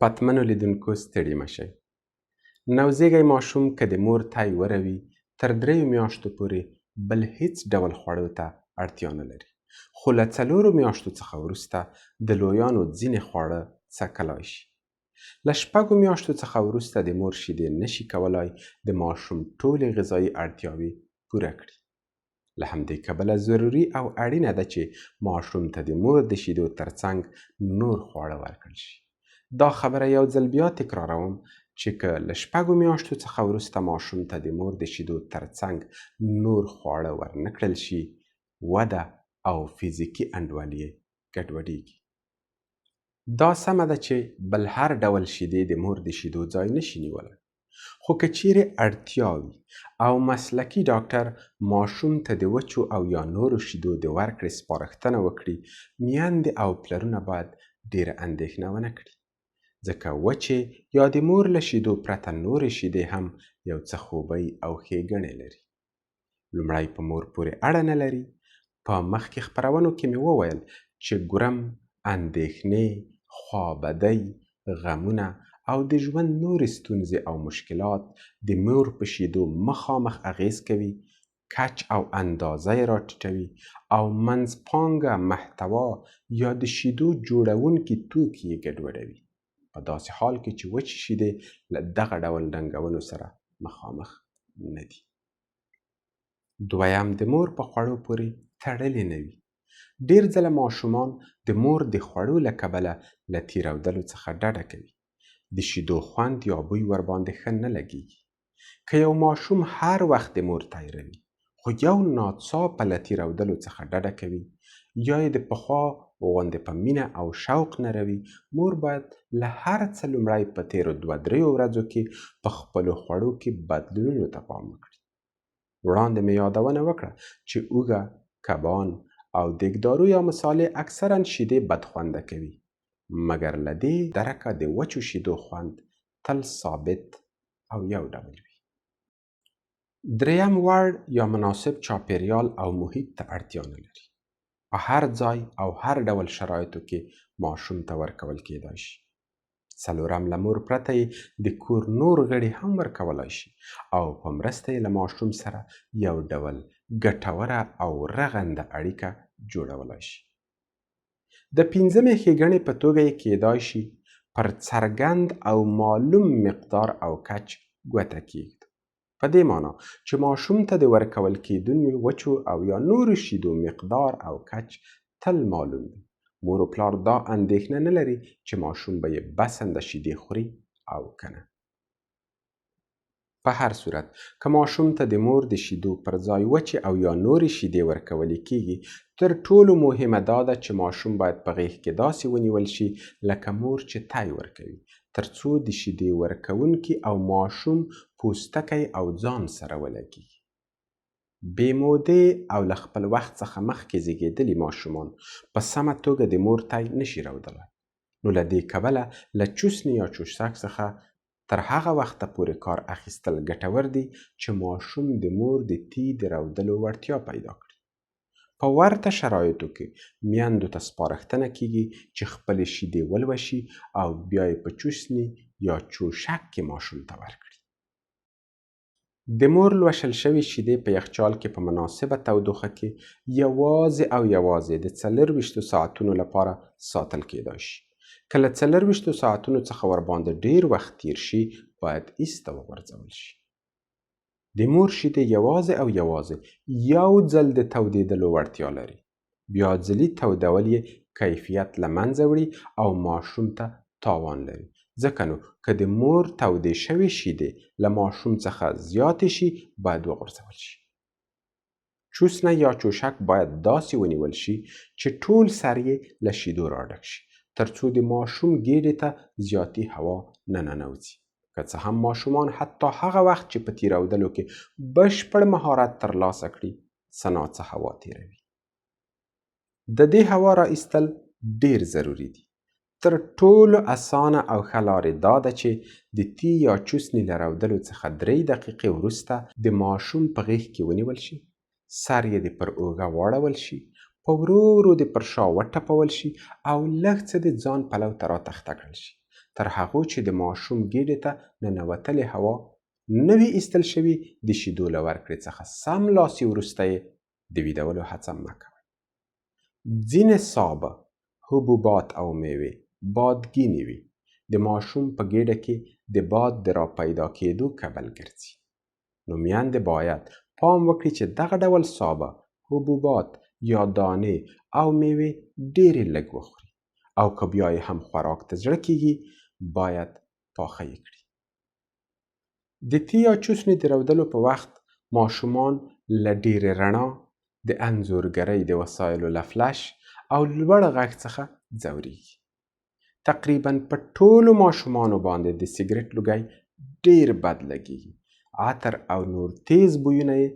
پتمنو لیدونکو ستړي مشئ. نوزیږی ماشوم که د مور تای وروي تر 3 میاشتو پورې بل هیڅ ډول خوړو ته اړتیا نه لري، خو له 4 میاشتو څخه وروسته د لویانو ځینې خواړه څکلای شي. له 6 میاشتو څخه وروسته د مور شیدې نشي کولای د ماشوم ټولې غذایي اړتیاوې پوره کړي. له همدې کبله ضروري او اړینه ده چې ماشوم ته د مور د شیدو ترڅنګ نور خواړه ورکړل شي. دا خبره یو ځل بیا تکراروم چې که له 6 میاشتو څخه وروسته ماشوم ته د مور د شیدو ترڅنګ نور خواړه ورنکړل شي، وده او فزیکي انډولي ګډوډېږي. دا سمه ده چې بل هر ډول شیدې د مور د شیدو ځای نشي نیولی، خو که چیرې اړتیا وي او مسلکي ډاکټر ماشوم ته د وچو او یا نورو شیدو د ورکړې سپارښتنه وکړي، میندې او پلرونه باید ډېره اندېښنه ونه کړي، ځکه وچې یا د مور له شیدو پرته نورې شیدې هم یو څه خوبۍ او ښېګڼې لري. لومړی په مور پورې اړه نه لري. په مخکې خپرونو کې مې وویل چې ګرم، اندېښنې، خوابدۍ، غمونه او د ژوند نورې ستونزې او مشکلات د مور په شیدو مخامخ اغیز کوي، کچ او اندازه یې راټیټوي او منځپانګه محتوا یا د شیدو جوړونکي توکي یې ګډوډوي، په داسې حال کې چې وچې شیدې له دغه ډول ننګونو سره مخامخ نه دي. دویم، د مور په خوړو پورې تړلې نه وي. ډېر ځله ماشومان د مور د خوړو له کبله له تیرودلو څخه ډډه کوي. د شیدو خوند یا بوی ورباندې ښه نه لګیږي. که یو ماشوم هر وخت د مور تیروي خو یو ناڅاپه له تیرودلو څخه ډډه کوي یا یې د پخوا غوندې په مینه او شوق نه روي، مور باید له هر څه لومړی په تیرو 2-3 ورځو کې په خپلو خوړو کې بدلونونو ته پام وکړي. وړاندې مې یادونه وکړه چې اوږه، کبان او دیګدارو یا مصالې اکثرا شیدې بدخونده کوي، مګر له دې درکه د وچو شیدو خوند تل ثابت او یو ډول وي. دریم، وړ یا مناسب چاپیریال او محیط ته اړتیا نه لري. په هر ځای او هر ډول شرایطو کې ماشوم ته ورکول کېدای شي. څلورم، له مور پرته یې د کور نور غړي هم ورکولای شي او په مرسته یې له ماشوم سره یو ډول ګټوره او رغنده اړیکه جوړولای شي. د 5مې ښېګڼې په توګه یې کېدای شي پر څرګند او معلوم مقدار او کچ ګوته کېږدو، په دې معنا چې ماشوم ته د ورکول کېدونکو وچو او یا نورو شیدو مقدار او کچ تل معلوم وي. مور و پلار دا اندېښنه نه لري چې ماشوم به یې بسنده شیدې خوري او کنه. په هر صورت که ماشوم ته د مور د شیدو پر ځای وچې او یا نورې شیدې ورکول کېږي، تر ټولو مهمه دا ده چې ماشوم باید په غېږ کې داسې ونیول شي لکه مور چې تای ورکوي، ترڅو د شیدې ورکوونکي او ماشوم پوستکی او ځان سره ولګي. بې مودې او له خپل وخت څخه مخکې زیږېدلي ماشومان په سمه توګه د مور تای نشي رودلی، نو له دې کبله له چوسني یا چوشک څخه تر هغه وخته پورې کار اخیستل ګټور دي چې ماشوم د مور د تی د رودلو وړتیا پیدا کړي. په ورته شرایطو کې میندو ته سپارښتنه کیږي چې خپلې شیدې ولوشي او بیا یې په چوسني یا چوشک کې ماشوم ته ورکړي. د مور لوشل شوي شیدې په یخچال کې په مناسبه تودوخه کې یوازې او یوازې د 24 ساعتونو لپاره ساتل کېدای شي. که له 24 ساعتونو څخه ورباندې ډیر وخت تیر شي، باید ایسته وغورځول شي. د مور شیدې یوازې او یوازې یو ځل د تودېدلو وړتیا لري. بیا ځلي تودول یې کیفیت له منځه وړي او ماشوم ته تاوان لري. ځکه نو که د مور تودې شوې شیدې له ماشوم څخه زیاتې شي، باید وغورځول شي. چوسنه یا چوشک باید داسې ونیول شي چې ټول سر یې له شیدو راډک شي، ترڅو د ماشوم ګېډې ته زیاتې هوا نه ننوځي. که څه هم ماشومان حتی هغه وخت چې په تیرودلو کې بشپړ مهارت ترلاسه کړي، څه ناڅه هوا تیروي. د دې هوا را ایستل ډیر ضروري دي. تر ټولو اسانه او ښه لارې دا ده چې د تی یا چوسني له رودلو څخه 3 دقیقې وروسته د ماشوم په غېږ کې ونیول شي، سر یې د پر اوږه واړول شي، په ورو ورو د پر شا وټپول شي او لږ څه د ځان پلو ته راتخته کړل شي. تر هغو چې د ماشوم ګېډې ته ننوتلې هوا نه وي ایستل شوي د شیدو له ورکړې څخه سملاسي وروسته یې د ویدولو هڅه مه کوئ. ځینې سابه، حبوبات او میوې بادګینې وي. د ماشوم په ګېډه کې د باد د راپیدا کېدو کبل ګرځي. نو میندې باید پام وکړي چې دغه ډول سابه، حبوبات یا دانې او میوې ډېرې لږ وخوري او که بیا یې هم خوراک ته زړه کېږي باید پاخه یې کړي. د تی یا چوسنې د رودلو په وخت ماشومان له ډېرې رڼا، د انځورګرۍ د وسایلو له فلش او لوړ غږ څخه ځورېږي. تقریبا په ټولو ماشومانو باندې د سګرټ لوګی ډېر بد لګېږي. عطر او نور تیز بویونه یې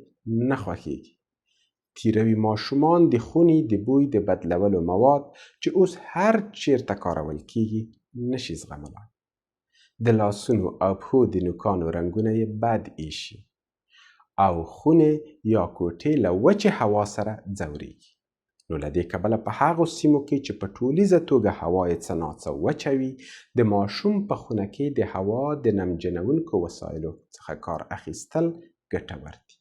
نه خوښېږي. تیروي ماشومان د خونې د بوی د بدلولو مواد چې اوس هر چیرته کارول کېږي نشي زغملی. د لاسونو او پښو د نوکانو رنګونه یې بد ایشي او خونې یا کوټې له وچې هوا سره ځورېږي. نو له دې کبله په هغو سیمو کې چې په ټولیزه توګه هوا یې څه ناڅه وچه وي، د ماشوم په خونه کې د هوا د نمجنونکو وسایلو څخه کار اخیستل ګټور دي.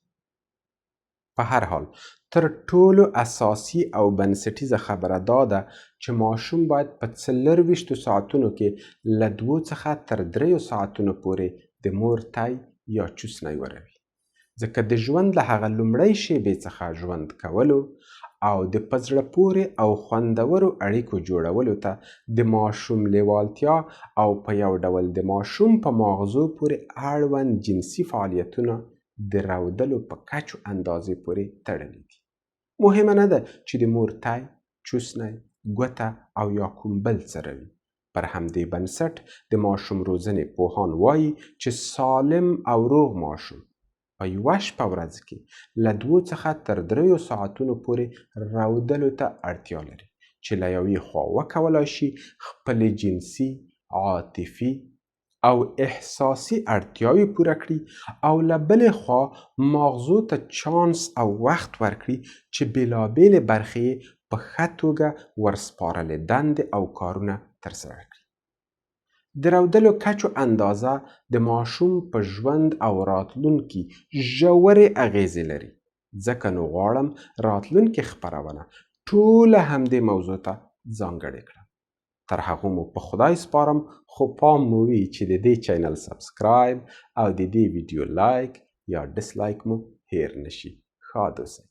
په هر حال تر ټولو اساسي او بنسټیزه خبره دا ده چې ماشوم باید په 24 ساعتونو کې له 2 څخه تر 3 ساعتونو پورې د مور تی یا چوسنی وروي، ځکه د ژوند له هغه لومړۍ شیبې څخه ژوند کولو او د په زړه پورې او خوندورو اړیکو جوړولو ته د ماشوم لیوالتیا او په یو ډول د ماشوم په ماغزو پورې اړوند جنسي فعالیتونه د رودلو په کچو اندازې پورې تړلي دي. مهمه نه ده چې د مور تی، چوسنی، ګوته او یا کوم بل څه روي. پر همدې بنسټ د ماشوم روزنې پوهان وایي چې سالم او روغ ماشوم په یوه شپه ورځ کې له 2 څخه تر 3 ساعتونو پورې رودلو ته اړتیا لري چې له یوې خوا وکولای شي خپلې جنسي، عاطفي او احساسي اړتیاوې پوره کړي او له بلې خوا ماغزو ته چانس او وخت ورکړي چې بېلابېلې برخې په ښه توګه ورسپارلې دندې او کارونه ترسره کړي. د رودلو کچو اندازه د ماشوم په ژوند او راتلونکي ژورې اغیزې لري. ځکه نو غواړم راتلونکې خپرونه ټوله همدې موضوع ته ځانګړې کړم. تر هغو مو په خدای سپارم، خو پام مو وي چې د دې چینل سبسکرایب او د دې ویډیو لایک یا ډسلایک مو هیر نشي. ښاد اوسئ.